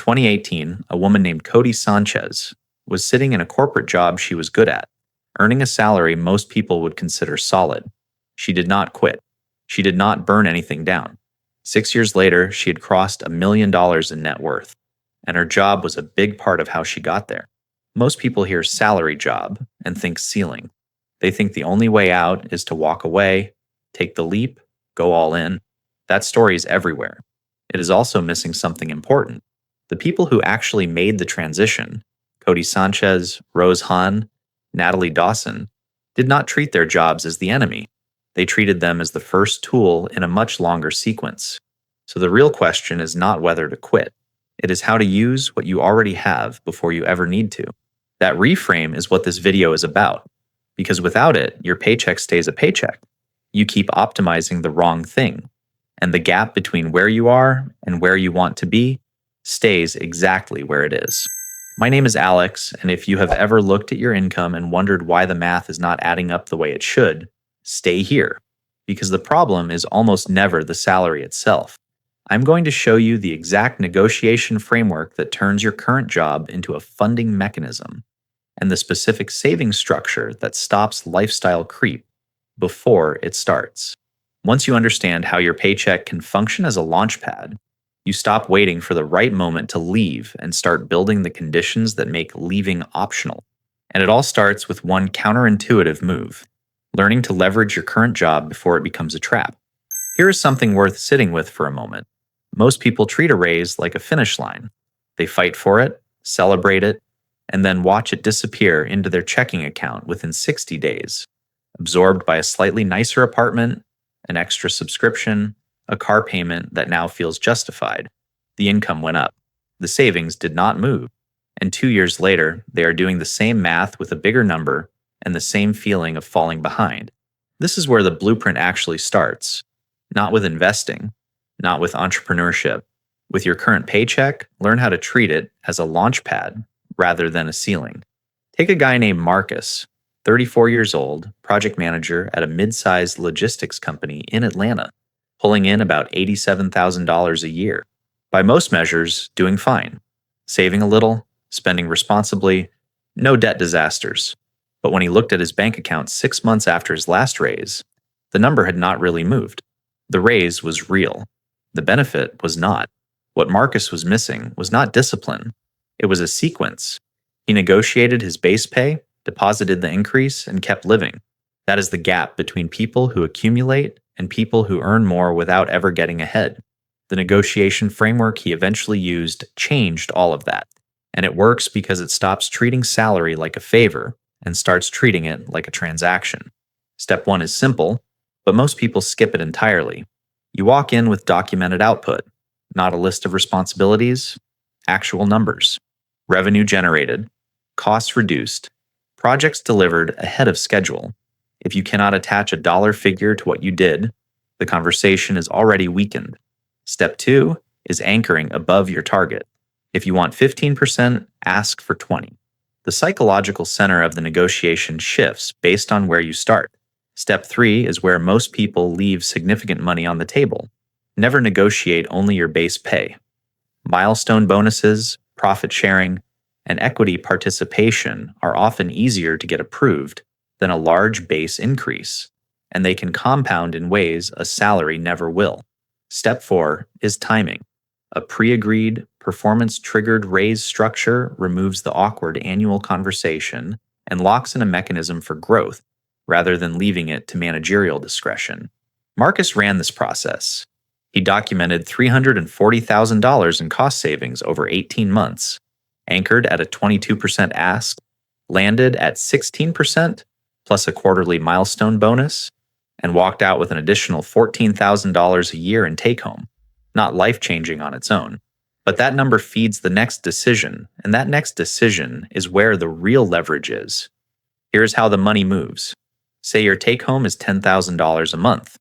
2018, a woman named Cody Sanchez was sitting in a corporate job she was good at, earning a salary most people would consider solid. She did not quit. She did not burn anything down. 6 years later, she had crossed $1 million in net worth, and her job was a big part of how she got there. Most people hear salary job and think ceiling. They think the only way out is to walk away, take the leap, go all in. That story is everywhere. It is also missing something important. The people who actually made the transition, Cody Sanchez, Rose Hahn, Natalie Dawson, did not treat their jobs as the enemy. They treated them as the first tool in a much longer sequence. So the real question is not whether to quit. It is how to use what you already have before you ever need to. That reframe is what this video is about. Because without it, your paycheck stays a paycheck. You keep optimizing the wrong thing. And the gap between where you are and where you want to be stays exactly where it is. My name is Alex, and if you have ever looked at your income and wondered why the math is not adding up the way it should, stay here. Because the problem is almost never the salary itself. I'm going to show you the exact negotiation framework that turns your current job into a funding mechanism, and the specific saving structure that stops lifestyle creep before it starts. Once you understand how your paycheck can function as a launchpad, you stop waiting for the right moment to leave and start building the conditions that make leaving optional. And it all starts with one counterintuitive move: learning to leverage your current job before it becomes a trap. Here is something worth sitting with for a moment. Most people treat a raise like a finish line. They fight for it, celebrate it, and then watch it disappear into their checking account within 60 days, absorbed by a slightly nicer apartment, an extra subscription, a car payment that now feels justified. The income went up. The savings did not move. And 2 years later, they are doing the same math with a bigger number and the same feeling of falling behind. This is where the blueprint actually starts. Not with investing, not with entrepreneurship. With your current paycheck, learn how to treat it as a launch pad rather than a ceiling. Take a guy named Marcus, 34 years old, project manager at a mid-sized logistics company in Atlanta, pulling in about $87,000 a year. By most measures, doing fine. Saving a little, spending responsibly, no debt disasters. But when he looked at his bank account 6 months after his last raise, the number had not really moved. The raise was real. The benefit was not. What Marcus was missing was not discipline. It was a sequence. He negotiated his base pay, deposited the increase, and kept living. That is the gap between people who accumulate and people who earn more without ever getting ahead. The negotiation framework he eventually used changed all of that. And it works because it stops treating salary like a favor and starts treating it like a transaction. Step 1 is simple, but most people skip it entirely. You walk in with documented output, not a list of responsibilities, actual numbers. Revenue generated, costs reduced, projects delivered ahead of schedule. If you cannot attach a dollar figure to what you did, the conversation is already weakened. Step 2 is anchoring above your target. If you want 15%, ask for 20. The psychological center of the negotiation shifts based on where you start. Step 3 is where most people leave significant money on the table. Never negotiate only your base pay. Milestone bonuses, profit sharing, and equity participation are often easier to get approved than a large base increase, and they can compound in ways a salary never will. Step 4 is timing. A pre-agreed, performance-triggered raise structure removes the awkward annual conversation and locks in a mechanism for growth, rather than leaving it to managerial discretion. Marcus ran this process. He documented $340,000 in cost savings over 18 months, anchored at a 22% ask, landed at 16% plus a quarterly milestone bonus, and walked out with an additional $14,000 a year in take-home. Not life-changing on its own. But that number feeds the next decision, and that next decision is where the real leverage is. Here's how the money moves. Say your take-home is $10,000 a month.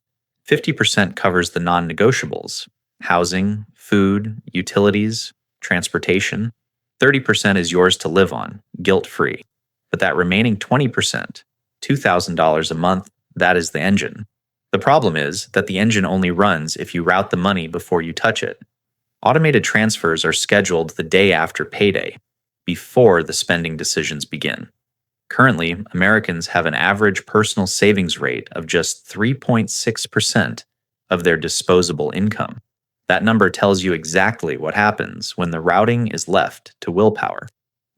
50% covers the non-negotiables: housing, food, utilities, transportation. 30% is yours to live on, guilt-free. But that remaining 20%, $2,000 a month, that is the engine. The problem is that the engine only runs if you route the money before you touch it. Automated transfers are scheduled the day after payday, before the spending decisions begin. Currently, Americans have an average personal savings rate of just 3.6% of their disposable income. That number tells you exactly what happens when the routing is left to willpower.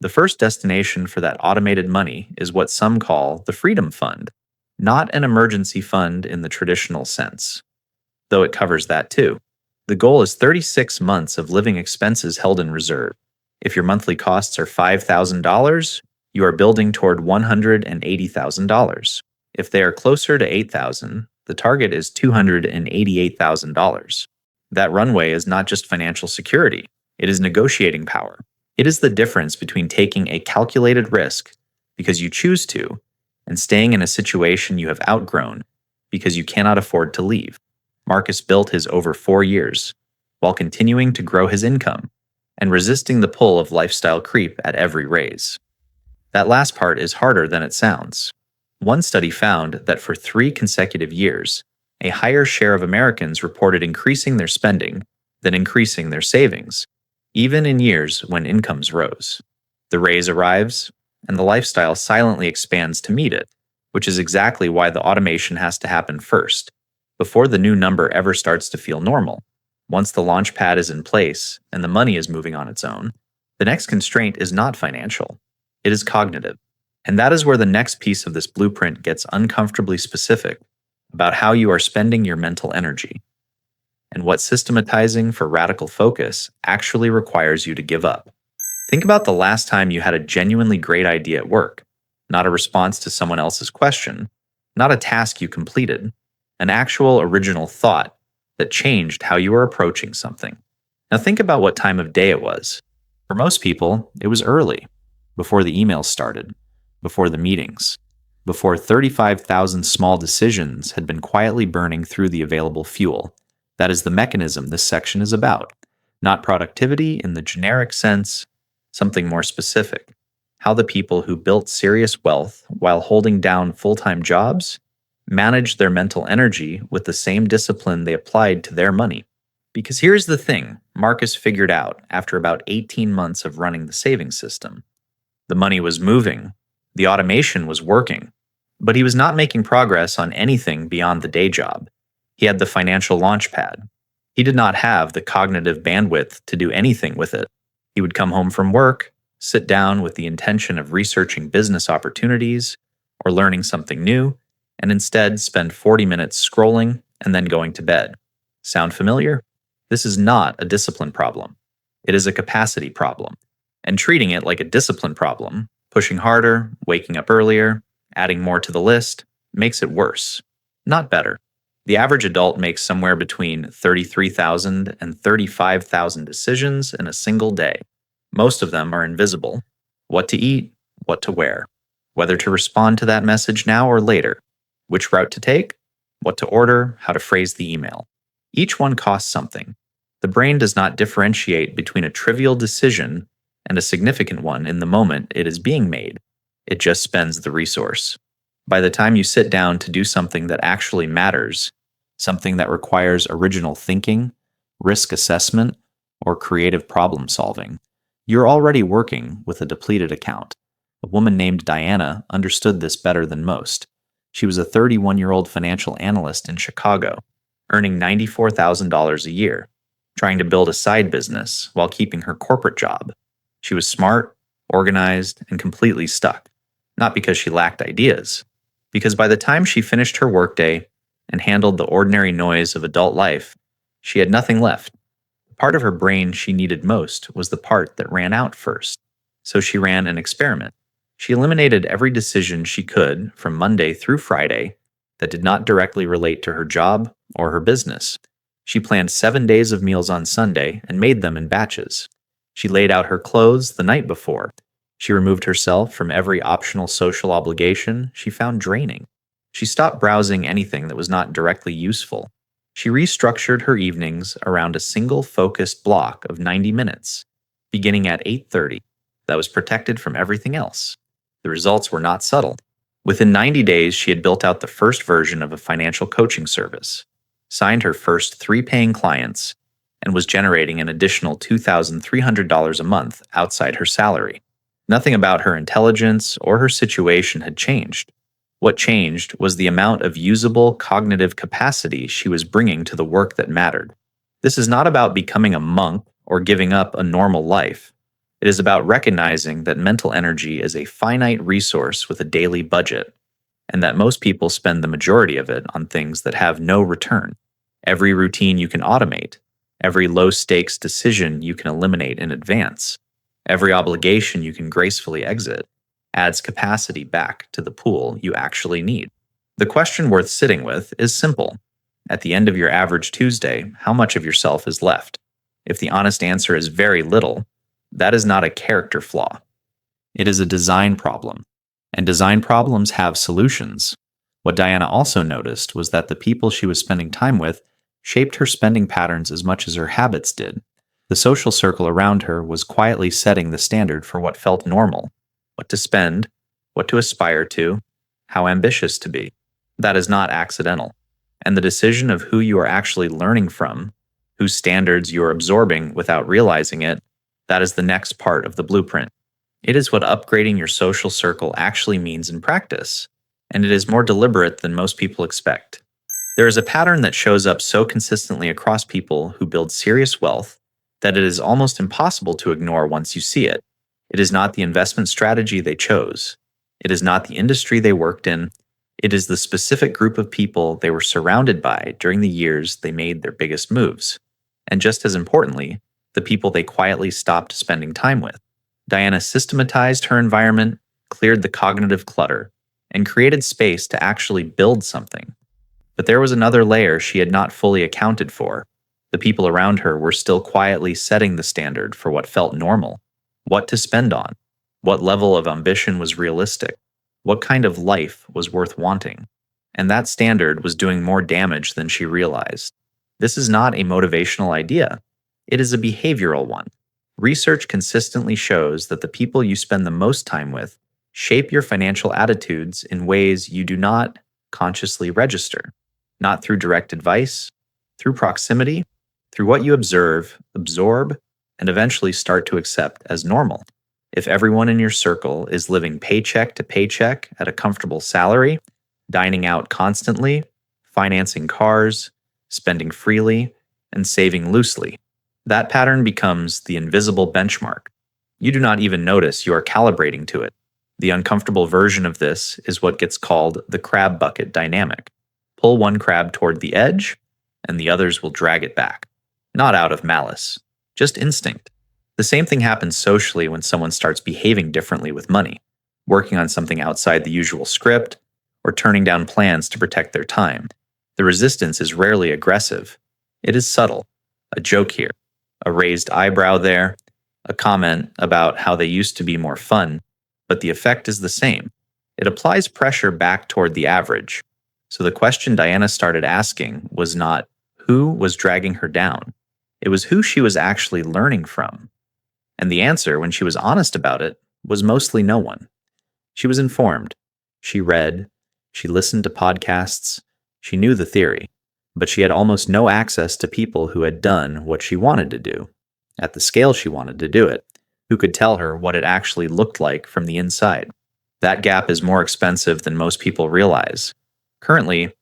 The first destination for that automated money is what some call the Freedom Fund, not an emergency fund in the traditional sense, though it covers that too. The goal is 36 months of living expenses held in reserve. If your monthly costs are $5,000, you are building toward $180,000. If they are closer to $8,000, the target is $288,000. That runway is not just financial security, it is negotiating power. It is the difference between taking a calculated risk because you choose to and staying in a situation you have outgrown because you cannot afford to leave. Marcus built his over 4 years while continuing to grow his income and resisting the pull of lifestyle creep at every raise. That last part is harder than it sounds. One study found that for 3 consecutive years, a higher share of Americans reported increasing their spending than increasing their savings, even in years when incomes rose. The raise arrives, and the lifestyle silently expands to meet it, which is exactly why the automation has to happen first, before the new number ever starts to feel normal. Once the launch pad is in place and the money is moving on its own, the next constraint is not financial, it is cognitive. And that is where the next piece of this blueprint gets uncomfortably specific about how you are spending your mental energy and what systematizing for radical focus actually requires you to give up. Think about the last time you had a genuinely great idea at work, not a response to someone else's question, not a task you completed, an actual original thought that changed how you were approaching something. Now think about what time of day it was. For most people, it was early, before the emails started, before the meetings, before 35,000 small decisions had been quietly burning through the available fuel. That is the mechanism this section is about, not productivity in the generic sense, something more specific. How the people who built serious wealth while holding down full-time jobs managed their mental energy with the same discipline they applied to their money. Because here's the thing Marcus figured out after about 18 months of running the savings system. The money was moving, the automation was working, but he was not making progress on anything beyond the day job. He had the financial launch pad. He did not have the cognitive bandwidth to do anything with it. He would come home from work, sit down with the intention of researching business opportunities or learning something new, and instead spend 40 minutes scrolling and then going to bed. Sound familiar? This is not a discipline problem. It is a capacity problem. And treating it like a discipline problem, pushing harder, waking up earlier, adding more to the list, makes it worse, not better. The average adult makes somewhere between 33,000 and 35,000 decisions in a single day. Most of them are invisible. What to eat, what to wear, whether to respond to that message now or later, which route to take, what to order, how to phrase the email. Each one costs something. The brain does not differentiate between a trivial decision and a significant one in the moment it is being made. It just spends the resource. By the time you sit down to do something that actually matters, something that requires original thinking, risk assessment, or creative problem solving, you're already working with a depleted account. A woman named Diana understood this better than most. She was a 31-year-old financial analyst in Chicago, earning $94,000 a year, trying to build a side business while keeping her corporate job. She was smart, organized, and completely stuck. Not because she lacked ideas, because by the time she finished her workday and handled the ordinary noise of adult life, she had nothing left. The part of her brain she needed most was the part that ran out first. So she ran an experiment. She eliminated every decision she could from Monday through Friday that did not directly relate to her job or her business. She planned 7 days of meals on Sunday and made them in batches. She laid out her clothes the night before. She removed herself from every optional social obligation she found draining. She stopped browsing anything that was not directly useful. She restructured her evenings around a single focused block of 90 minutes, beginning at 8:30, that was protected from everything else. The results were not subtle. Within 90 days, she had built out the first version of a financial coaching service, signed her first 3 paying clients, and was generating an additional $2,300 a month outside her salary. Nothing about her intelligence or her situation had changed. What changed was the amount of usable cognitive capacity she was bringing to the work that mattered. This is not about becoming a monk or giving up a normal life. It is about recognizing that mental energy is a finite resource with a daily budget, and that most people spend the majority of it on things that have no return. Every routine you can automate, every low-stakes decision you can eliminate in advance, every obligation you can gracefully exit, adds capacity back to the pool you actually need. The question worth sitting with is simple. At the end of your average Tuesday, how much of yourself is left? If the honest answer is very little, that is not a character flaw. It is a design problem, and design problems have solutions. What Diana also noticed was that the people she was spending time with shaped her spending patterns as much as her habits did. The social circle around her was quietly setting the standard for what felt normal, what to spend, what to aspire to, how ambitious to be. That is not accidental. And the decision of who you are actually learning from, whose standards you are absorbing without realizing it, that is the next part of the blueprint. It is what upgrading your social circle actually means in practice, and it is more deliberate than most people expect. There is a pattern that shows up so consistently across people who build serious wealth that it is almost impossible to ignore once you see it. It is not the investment strategy they chose. It is not the industry they worked in. It is the specific group of people they were surrounded by during the years they made their biggest moves. And just as importantly, the people they quietly stopped spending time with. Diana systematized her environment, cleared the cognitive clutter, and created space to actually build something. But there was another layer she had not fully accounted for. The people around her were still quietly setting the standard for what felt normal, what to spend on, what level of ambition was realistic, what kind of life was worth wanting. And that standard was doing more damage than she realized. This is not a motivational idea. It is a behavioral one. Research consistently shows that the people you spend the most time with shape your financial attitudes in ways you do not consciously register, not through direct advice, through proximity, through what you observe, absorb, and eventually start to accept as normal. If everyone in your circle is living paycheck to paycheck at a comfortable salary, dining out constantly, financing cars, spending freely, and saving loosely, that pattern becomes the invisible benchmark. You do not even notice you are calibrating to it. The uncomfortable version of this is what gets called the crab bucket dynamic. Pull one crab toward the edge, and the others will drag it back. Not out of malice, just instinct. The same thing happens socially when someone starts behaving differently with money, working on something outside the usual script, or turning down plans to protect their time. The resistance is rarely aggressive. It is subtle. A joke here, a raised eyebrow there, a comment about how they used to be more fun, but the effect is the same. It applies pressure back toward the average. So the question Diana started asking was not who was dragging her down. It was who she was actually learning from. And the answer, when she was honest about it, was mostly no one. She was informed. She read. She listened to podcasts. She knew the theory. But she had almost no access to people who had done what she wanted to do, at the scale she wanted to do it, who could tell her what it actually looked like from the inside. That gap is more expensive than most people realize. Currently,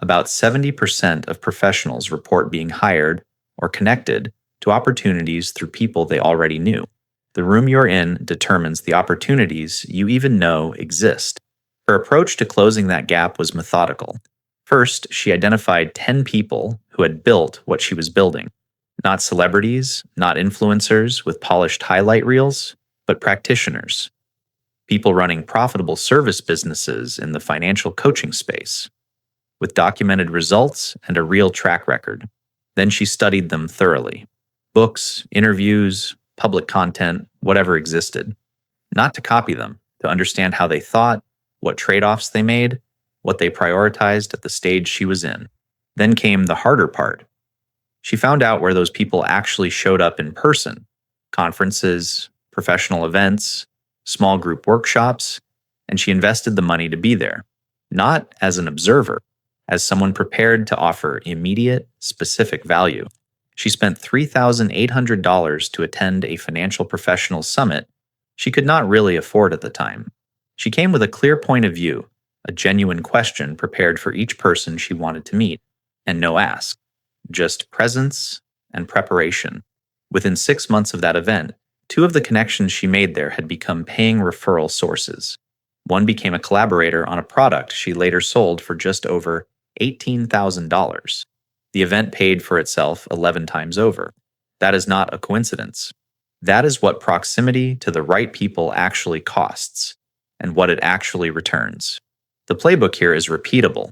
about 70% of professionals report being hired or connected to opportunities through people they already knew. The room you're in determines the opportunities you even know exist. Her approach to closing that gap was methodical. First, she identified 10 people who had built what she was building. Not celebrities, not influencers with polished highlight reels, but practitioners. People running profitable service businesses in the financial coaching space, with documented results and a real track record. Then she studied them thoroughly. Books, interviews, public content, whatever existed. Not to copy them, to understand how they thought, what trade-offs they made, what they prioritized at the stage she was in. Then came the harder part. She found out where those people actually showed up in person. Conferences, professional events, small group workshops, and she invested the money to be there. Not as an observer, as someone prepared to offer immediate, specific value. She spent $3,800 to attend a financial professional summit she could not really afford at the time. She came with a clear point of view, a genuine question prepared for each person she wanted to meet, and no ask, just presence and preparation. Within 6 months of that event, 2 of the connections she made there had become paying referral sources. One became a collaborator on a product she later sold for just over $18,000. The event paid for itself 11 times over. That is not a coincidence. That is what proximity to the right people actually costs, and what it actually returns. The playbook here is repeatable.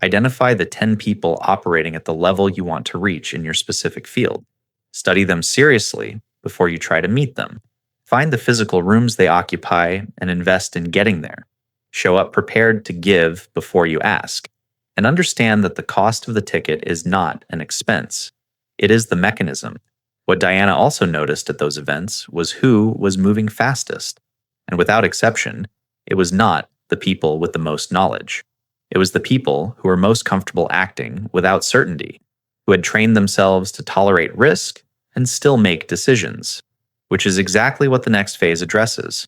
Identify the 10 people operating at the level you want to reach in your specific field. Study them seriously before you try to meet them. Find the physical rooms they occupy and invest in getting there. Show up prepared to give before you ask. And understand that the cost of the ticket is not an expense. It is the mechanism. What Diana also noticed at those events was who was moving fastest. And without exception, it was not the people with the most knowledge. It was the people who were most comfortable acting without certainty, who had trained themselves to tolerate risk and still make decisions, which is exactly what the next phase addresses: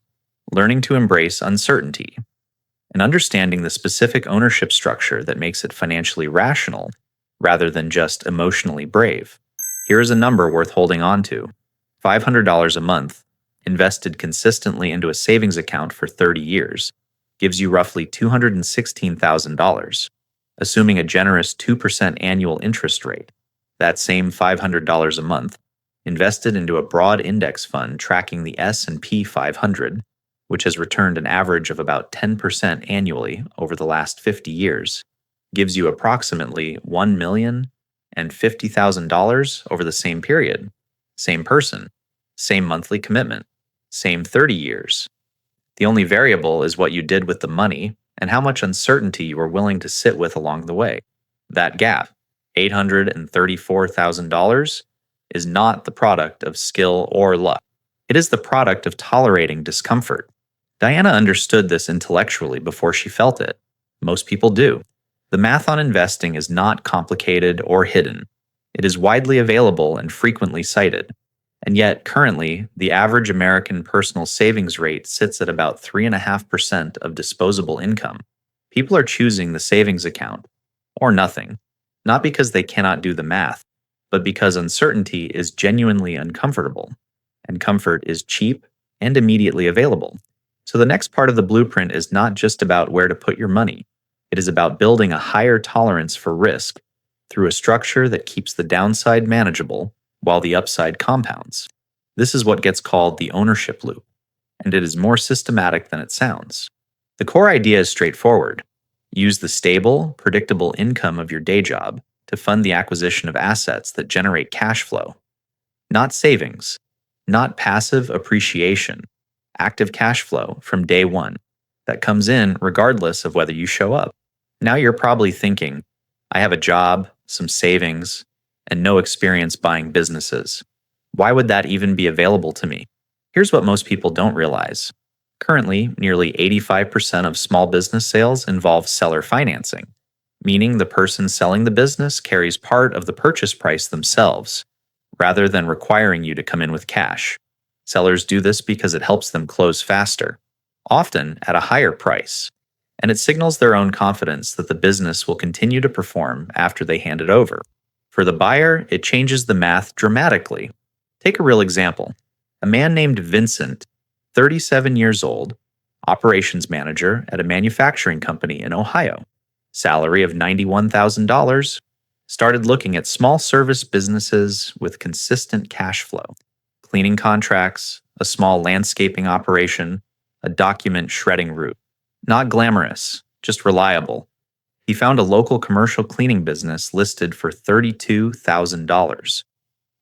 learning to embrace uncertainty and understanding the specific ownership structure that makes it financially rational rather than just emotionally brave. Here is a number worth holding on to: $500 a month, invested consistently into a savings account for 30 years, gives you roughly $216,000. Assuming a generous 2% annual interest rate, that same $500 a month, invested into a broad index fund tracking the S&P 500, which has returned an average of about 10% annually over the last 50 years, gives you approximately $1,050,000 over the same period. Same person, same monthly commitment, same 30 years. The only variable is what you did with the money and how much uncertainty you were willing to sit with along the way. That gap, $834,000, is not the product of skill or luck. It is the product of tolerating discomfort. Diana understood this intellectually before she felt it. Most people do. The math on investing is not complicated or hidden. It is widely available and frequently cited. And yet, currently, the average American personal savings rate sits at about 3.5% of disposable income. People are choosing the savings account, or nothing, not because they cannot do the math, but because uncertainty is genuinely uncomfortable, and comfort is cheap and immediately available. So the next part of the blueprint is not just about where to put your money. It is about building a higher tolerance for risk through a structure that keeps the downside manageable while the upside compounds. This is what gets called the ownership loop, and it is more systematic than it sounds. The core idea is straightforward. Use the stable, predictable income of your day job to fund the acquisition of assets that generate cash flow. Not savings, not passive appreciation, active cash flow from day one that comes in regardless of whether you show up. Now you're probably thinking, I have a job, some savings, and no experience buying businesses. Why would that even be available to me? Here's what most people don't realize. Currently, nearly 85% of small business sales involve seller financing, meaning the person selling the business carries part of the purchase price themselves, rather than requiring you to come in with cash. Sellers do this because it helps them close faster, often at a higher price, and it signals their own confidence that the business will continue to perform after they hand it over. For the buyer, it changes the math dramatically. Take a real example. A man named Vincent, 37 years old, operations manager at a manufacturing company in Ohio, salary of $91,000, started looking at small service businesses with consistent cash flow, cleaning contracts, a small landscaping operation, a document shredding route. Not glamorous, just reliable. He found a local commercial cleaning business listed for $32,000.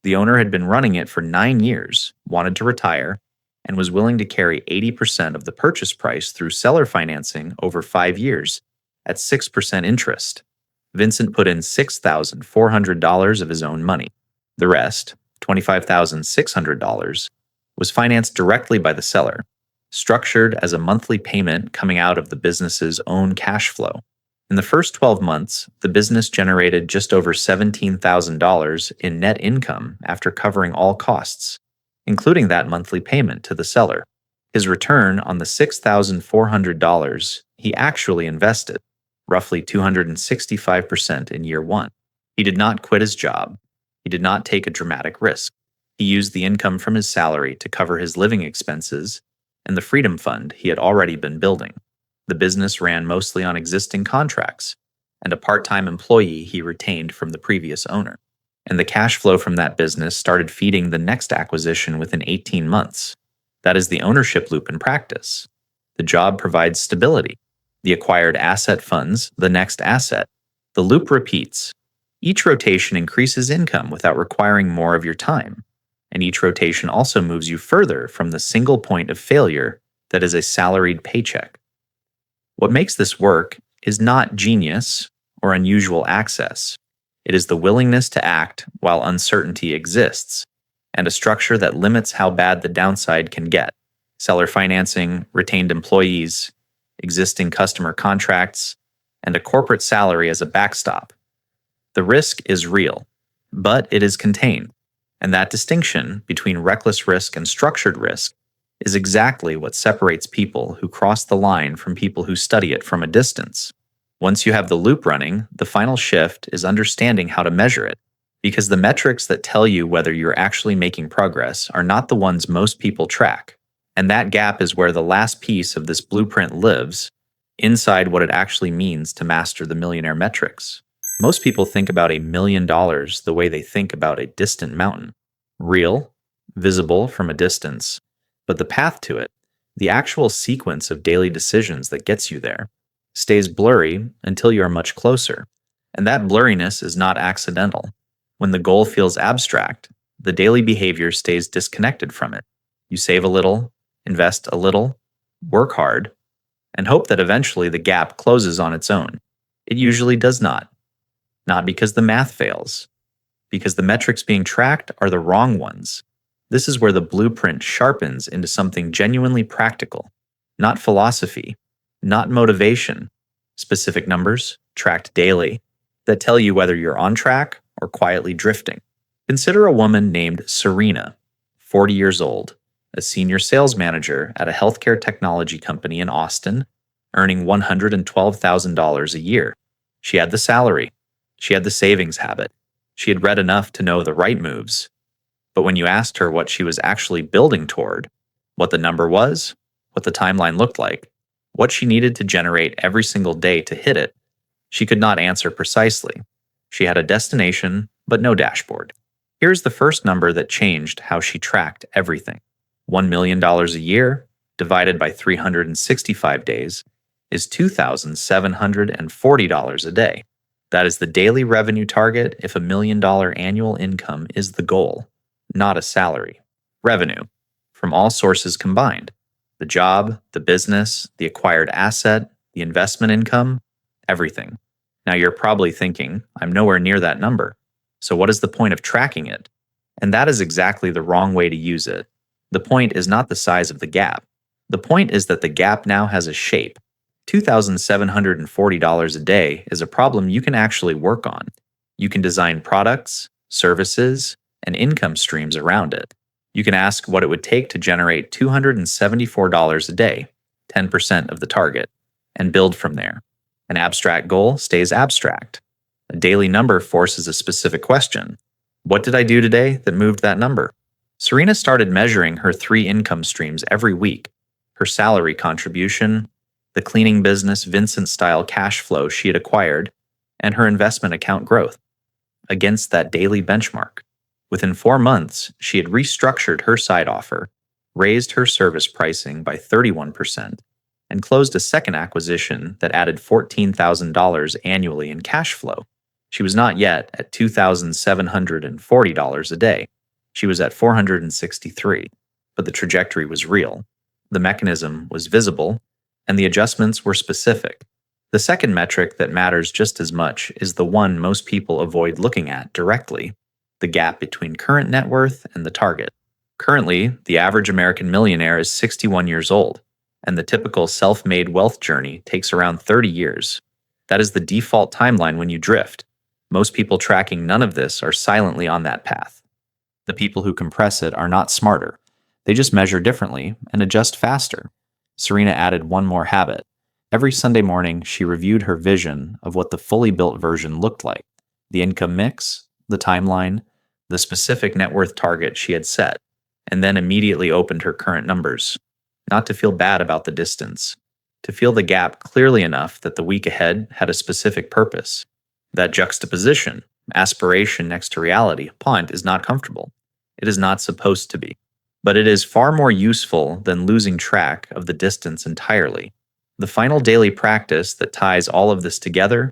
The owner had been running it for 9 years, wanted to retire, and was willing to carry 80% of the purchase price through seller financing over 5 years at 6% interest. Vincent put in $6,400 of his own money. The rest, $25,600, was financed directly by the seller, structured as a monthly payment coming out of the business's own cash flow. In the first 12 months, the business generated just over $17,000 in net income after covering all costs, including that monthly payment to the seller. His return on the $6,400 he actually invested, roughly 265% in year one. He did not quit his job. He did not take a dramatic risk. He used the income from his salary to cover his living expenses and the freedom fund he had already been building. The business ran mostly on existing contracts and a part-time employee he retained from the previous owner. And the cash flow from that business started feeding the next acquisition within 18 months. That is the ownership loop in practice. The job provides stability. The acquired asset funds the next asset. The loop repeats. Each rotation increases income without requiring more of your time. And each rotation also moves you further from the single point of failure that is a salaried paycheck. What makes this work is not genius or unusual access. It is the willingness to act while uncertainty exists, and a structure that limits how bad the downside can get. Seller financing, retained employees, existing customer contracts, and a corporate salary as a backstop. The risk is real, but it is contained. And that distinction between reckless risk and structured risk is exactly what separates people who cross the line from people who study it from a distance. Once you have the loop running, the final shift is understanding how to measure it, because the metrics that tell you whether you're actually making progress are not the ones most people track. And that gap is where the last piece of this blueprint lives, inside what it actually means to master the millionaire metrics. Most people think about $1 million the way they think about a distant mountain. Real, visible from a distance, but the path to it, the actual sequence of daily decisions that gets you there, stays blurry until you are much closer. And that blurriness is not accidental. When the goal feels abstract, the daily behavior stays disconnected from it. You save a little, invest a little, work hard, and hope that eventually the gap closes on its own. It usually does not. Not because the math fails, because the metrics being tracked are the wrong ones. This is where the blueprint sharpens into something genuinely practical, not philosophy, not motivation, specific numbers, tracked daily, that tell you whether you're on track or quietly drifting. Consider a woman named Serena, 40 years old, a senior sales manager at a healthcare technology company in Austin, earning $112,000 a year. She had the salary. She had the savings habit. She had read enough to know the right moves. But when you asked her what she was actually building toward, what the number was, what the timeline looked like, what she needed to generate every single day to hit it, she could not answer precisely. She had a destination, but no dashboard. Here's the first number that changed how she tracked everything. $1 million a year, divided by 365 days, is $2,740 a day. That is the daily revenue target if $1 million annual income is the goal, not a salary. Revenue, from all sources combined. The job, the business, the acquired asset, the investment income, everything. Now you're probably thinking, I'm nowhere near that number. So what is the point of tracking it? And that is exactly the wrong way to use it. The point is not the size of the gap. The point is that the gap now has a shape. $2,740 a day is a problem you can actually work on. You can design products, services, and income streams around it. You can ask what it would take to generate $274 a day, 10% of the target, and build from there. An abstract goal stays abstract. A daily number forces a specific question. What did I do today that moved that number? Serena started measuring her 3 income streams every week: her salary contribution, the cleaning business Vincent-style cash flow she had acquired, and her investment account growth, against that daily benchmark. Within 4 months, she had restructured her side offer, raised her service pricing by 31%, and closed a second acquisition that added $14,000 annually in cash flow. She was not yet at $2,740 a day. She was at $463, but the trajectory was real. The mechanism was visible, and the adjustments were specific. The second metric that matters just as much is the one most people avoid looking at directly: the gap between current net worth and the target. Currently, the average American millionaire is 61 years old, and the typical self-made wealth journey takes around 30 years. That is the default timeline when you drift. Most people tracking none of this are silently on that path. The people who compress it are not smarter. They just measure differently and adjust faster. Serena added one more habit. Every Sunday morning, she reviewed her vision of what the fully built version looked like: the income mix, the timeline, the specific net worth target she had set, and then immediately opened her current numbers. Not to feel bad about the distance, to feel the gap clearly enough that the week ahead had a specific purpose. That juxtaposition, aspiration next to reality, is not comfortable. It is not supposed to be. But it is far more useful than losing track of the distance entirely. The final daily practice that ties all of this together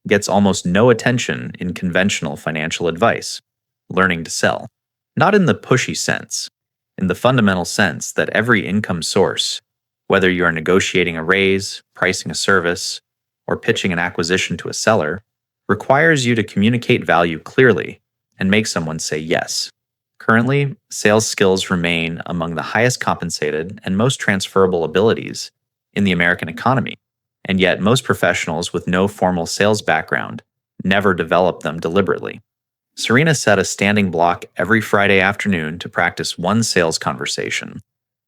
gets almost no attention in conventional financial advice: learning to sell. Not in the pushy sense, in the fundamental sense that every income source, whether you are negotiating a raise, pricing a service, or pitching an acquisition to a seller, requires you to communicate value clearly and make someone say yes. Currently, sales skills remain among the highest compensated and most transferable abilities in the American economy, and yet most professionals with no formal sales background never develop them deliberately. Serena set a standing block every Friday afternoon to practice one sales conversation,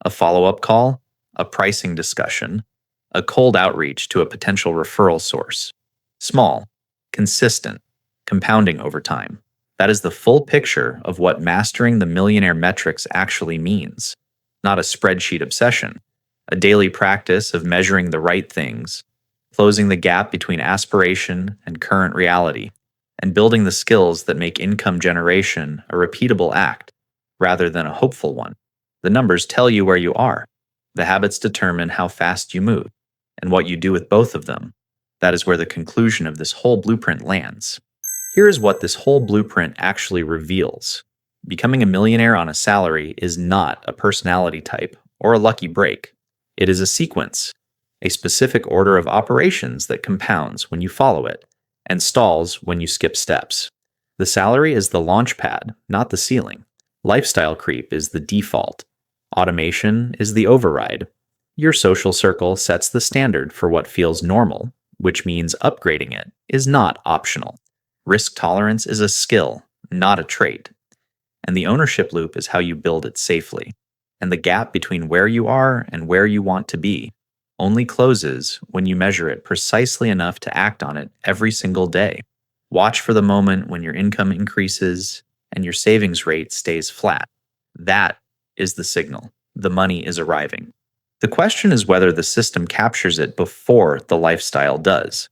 a follow-up call, a pricing discussion, a cold outreach to a potential referral source. Small, consistent, compounding over time. That is the full picture of what mastering the millionaire metrics actually means. Not a spreadsheet obsession, a daily practice of measuring the right things, closing the gap between aspiration and current reality, and building the skills that make income generation a repeatable act rather than a hopeful one. The numbers tell you where you are. The habits determine how fast you move, and what you do with both of them. That is where the conclusion of this whole blueprint lands. Here is what this whole blueprint actually reveals. Becoming a millionaire on a salary is not a personality type or a lucky break. It is a sequence, a specific order of operations that compounds when you follow it and stalls when you skip steps. The salary is the launch pad, not the ceiling. Lifestyle creep is the default. Automation is the override. Your social circle sets the standard for what feels normal, which means upgrading it is not optional. Risk tolerance is a skill, not a trait. And the ownership loop is how you build it safely. And the gap between where you are and where you want to be only closes when you measure it precisely enough to act on it every single day. Watch for the moment when your income increases and your savings rate stays flat. That is the signal. The money is arriving. The question is whether the system captures it before the lifestyle does.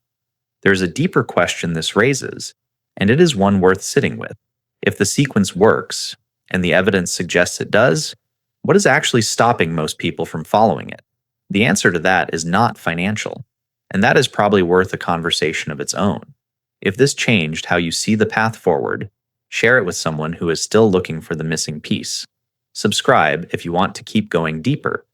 There's a deeper question this raises, and it is one worth sitting with. If the sequence works, and the evidence suggests it does, what is actually stopping most people from following it? The answer to that is not financial, and that is probably worth a conversation of its own. If this changed how you see the path forward, share it with someone who is still looking for the missing piece. Subscribe if you want to keep going deeper